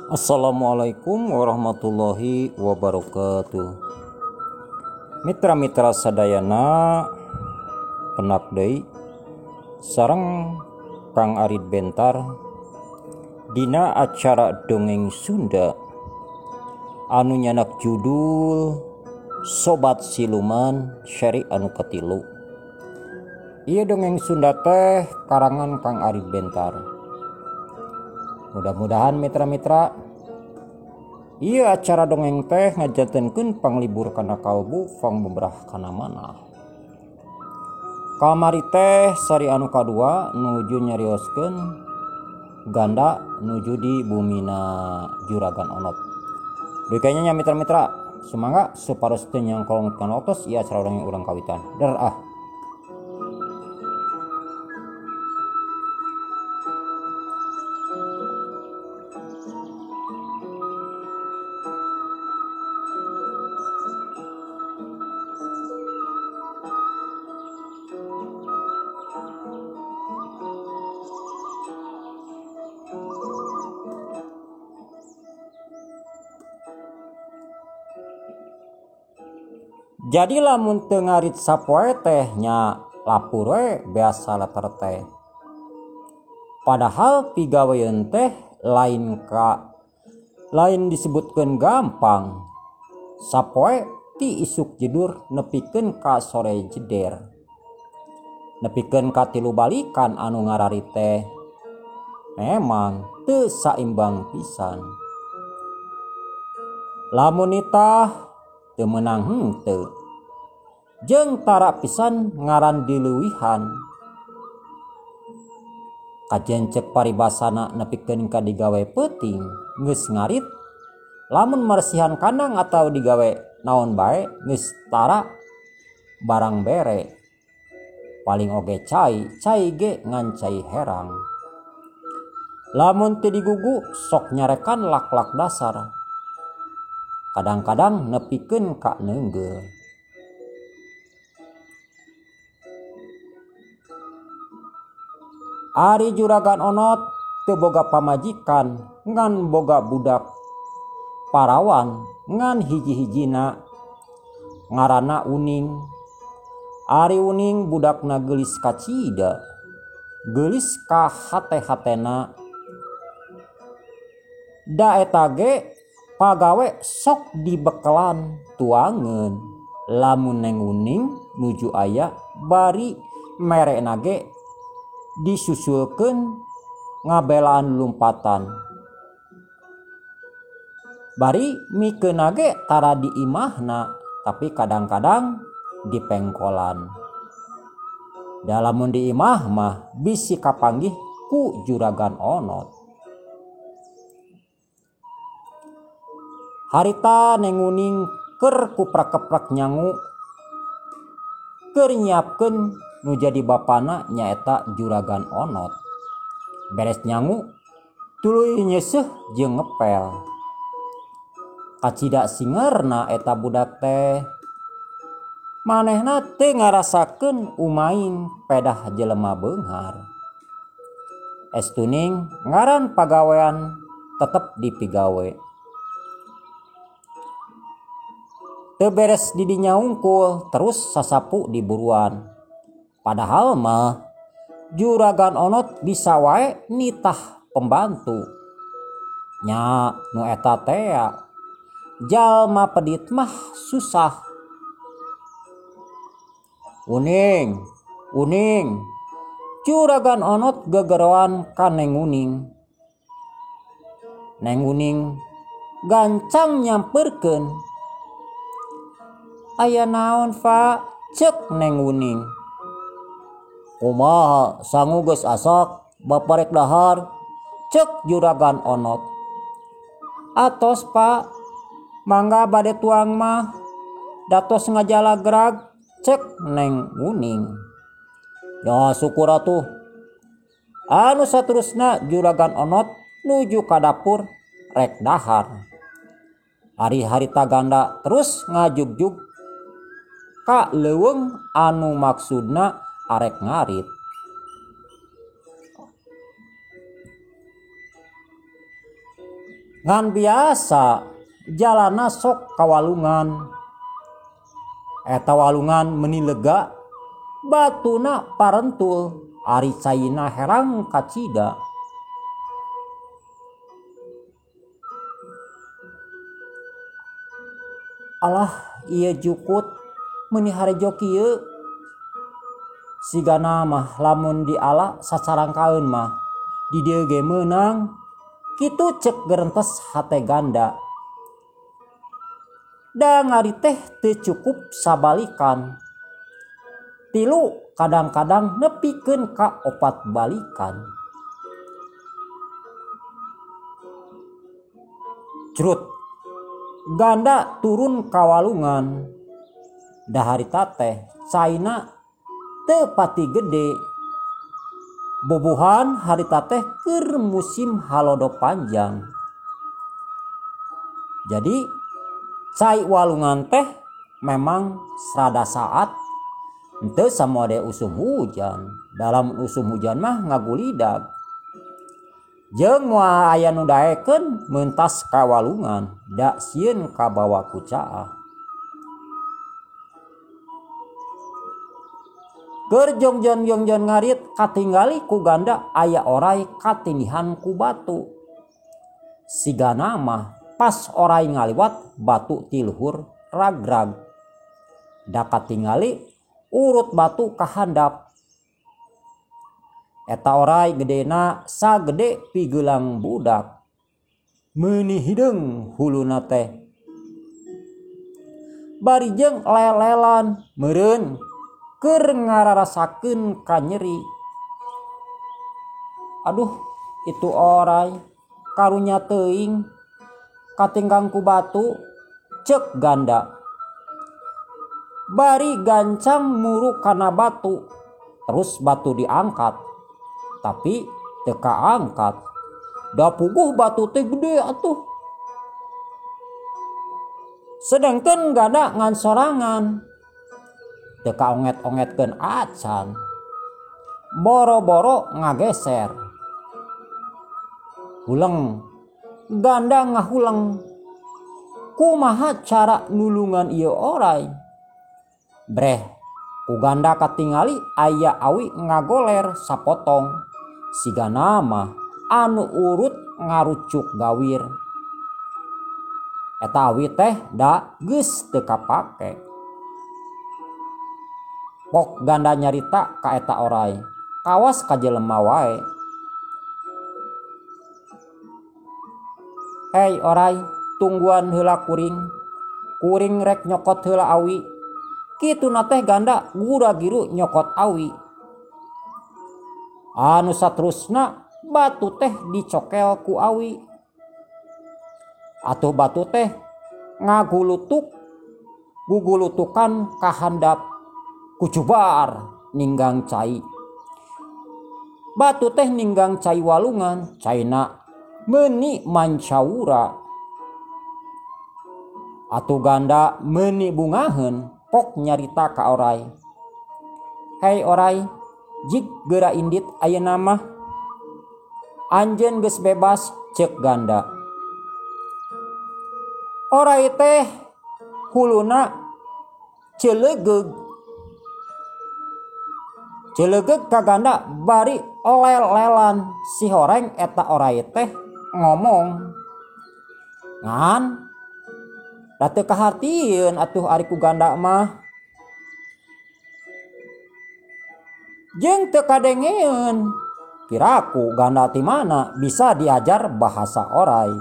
Assalamualaikum warahmatullahi wabarakatuh. Mitra-mitra sadayana penak deui sareng Kang Arid Bentar dina acara dongeng Sunda anu nyanak judul Sobat Siluman seri anu katilu. Ieu dongeng Sunda teh karangan Kang Arid Bentar. Mudah-mudahan mitra-mitra ieu acara dongeng teh ngajantenkeun panglibur kana kalbu fang beberah kana mana. Kamari teh sari anu kadua nuju nyarioskeun ganda nuju di bumina Juragan Onot. Deui kayaknya nya mitra-mitra sumangga supados teu nyangkol kanotos ieu acara dongeng urang kawitan. Der ah. Jadi lamun teu ngarit sapoe teh nya lapur we beasa letter teh. Padahal pigaweun teh lain disebutkeun gampang. Sapoe ti isuk jedur nepikeun ka sore jeder. Nepikeun ka tilu balikan anu ngarari teh memang teu saimbang pisan. Lamun nitah teu meunang henteu. Jeung tara pisan ngaran dileuwihan. Kajen cek paribasana nepikeun ka digawe peuting geus ngarit. Lamun marsihan kandang atau digawe naon bae geus tara barang bere. Paling oge cai ge ngan cai herang. Lamun teu digugu sok nyarekan lak-lak dasar. Kadang-kadang nepikeun ka neunggeur. Ari Juragan Onot teu boga pamajikan ngan boga budak parawan ngan hiji-hijina ngaranna Uning. Ari Uning budakna geulis kacida, geulis ka hate-hatena. Da eta ge pagawe sok dibekelan tuangeun. Lamun Neng Uning nuju aya bari merekna ge disusulkeun ngabelaan lumpatan. Bari mikeunna ge tara di imahna tapi kadang-kadang di pengkolan. Da lamun di imah mah bisi kapanggih ku Juragan Onot. Harita Neng Uning keur kuprak-keprak nyangu keur nyiapkeun nu jadi bapana nyaeta Juragan Onot. Beres nyangu tuluy nyeuseuh jeung ngepel. Kacida singerna eta budak teh. Manehna teu ngarasakeun umain pedah jelema beunghar. Estuning ngaran pagawean tetep dipigawe. Teu beres di dinya hungkul terus sasapu di buruan. Padahal mah Juragan Onot bisa wae nitah pembantu. Nya nu eta teh jalma pedit mah susah. Uning, Juragan Onot gegeroan ka Neng Uning. Neng Uning gancang nyamperkeun. Aya naon, Fa? Ceuk Neng Uning. Kumaha sangu geus asak baparek dahar, ceuk Juragan Onot. Atos Pak, mangga bade tuang mah datos ngajala gerag, ceuk Neng Uning. Ya syukur atuh. Anu saterusna Juragan Onot nuju ka dapur rek dahar. Ari harita ganda terus ngajugjug ka leuweung anu maksudna arek ngarit. Ngan biasa jalana sok kawalungan. Eta walungan meni lega batuna parentul ari caina herang kacida. Alah ieu jukut meni harejo kieu sigana mah lamun diala sacarangkaeun mah di dieu ge meunang kitu cek gerentes hate ganda. Da ngari teh teu cukup sabalikan. Tilu kadang-kadang nepikeun ka 4 balikan. Crut ganda turun kawalungan. Da harita teh caina teu pati gede. Bobohan harita teh keur musim halodo panjang. Jadi cai walungan teh memang serada saat henteu samode usum hujan. Dalam usum hujan mah ngagulidag. Jeung moal aya nu daekeun meuntas ka walungan da sieun ka bawa ku caah. Keur jongjon ngarit katinggali ku ganda aya oray katindihan ku batu. Sigana mah pas oray ngaliwat batu ti luhur ragrag. Da katingali urut batu kahandap. Eta oray gedena sagede pigeulang budak. Meuni hideung huluna teh. Bari jeung lelelan meureun keur ngararasakeun ka nyeri. Aduh itu oray karunya teuing katinggang ku batu cek ganda. Bari gancang muru kana batu terus batu diangkat tapi teu kaangkat. Da puguh batu teh gede atuh. Sedangkeun ganda ngan sorangan teu kaonget-ongetkeun acan. Boro-boro ngageser. Huleng ganda ngahuleng. Kumaha cara nulungan ieu oray? Breh ku ganda katingali aya awi ngagoler sapotong. Sigana mah anu urut ngarucuk gawir. Eta awi teh da geus teu kapake. Pok ganda nyarita ka eta oray, kawas ka jelema wae. Hei oray, tungguan heula kuring. Kuring rek nyokot heula awi. Kituna teh ganda gura-giru nyokot awi. Anu saterusna batu teh dicokel ku awi. Atuh batu teh gugulutukan kahandap kucubar ninggang cai. Batu teh ninggang cai walungan, caina meuni mancaura. Atuh ganda meuni bungaheun pok nyarita ka oray. Hei oray, jik geura indit ayeuna mah anjeun geus bebas cek ganda. Oray teh huluna celegeug ka ganda bari lel-lelan si horeng eta oray teh ngomong. Ngan da teu kahartieun atuh ari ku ganda mah. Jeung teu kadengeun piraku ganda ti mana bisa diajar bahasa oray.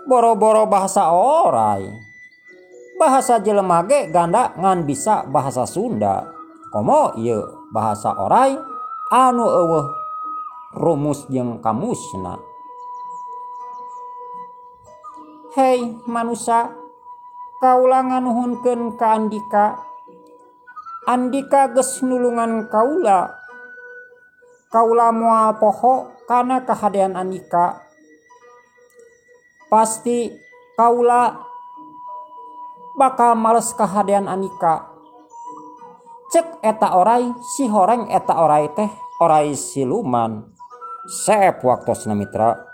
Boro-boro bahasa oray. Bahasa jelema ge ganda ngan bisa bahasa Sunda. Komo ieu bahasa oray anu eueuh rumus jeung kamusna. Hei manusia, kaula nganuhunkeun ka Andika. Andika geus nulungan kaula. Kaula moal poho kana kahadean Andika. Pasti kaula bakal males kahadean Andika. Cek eta oray si horeng eta oray teh oray siluman. Seep waktosna mitra.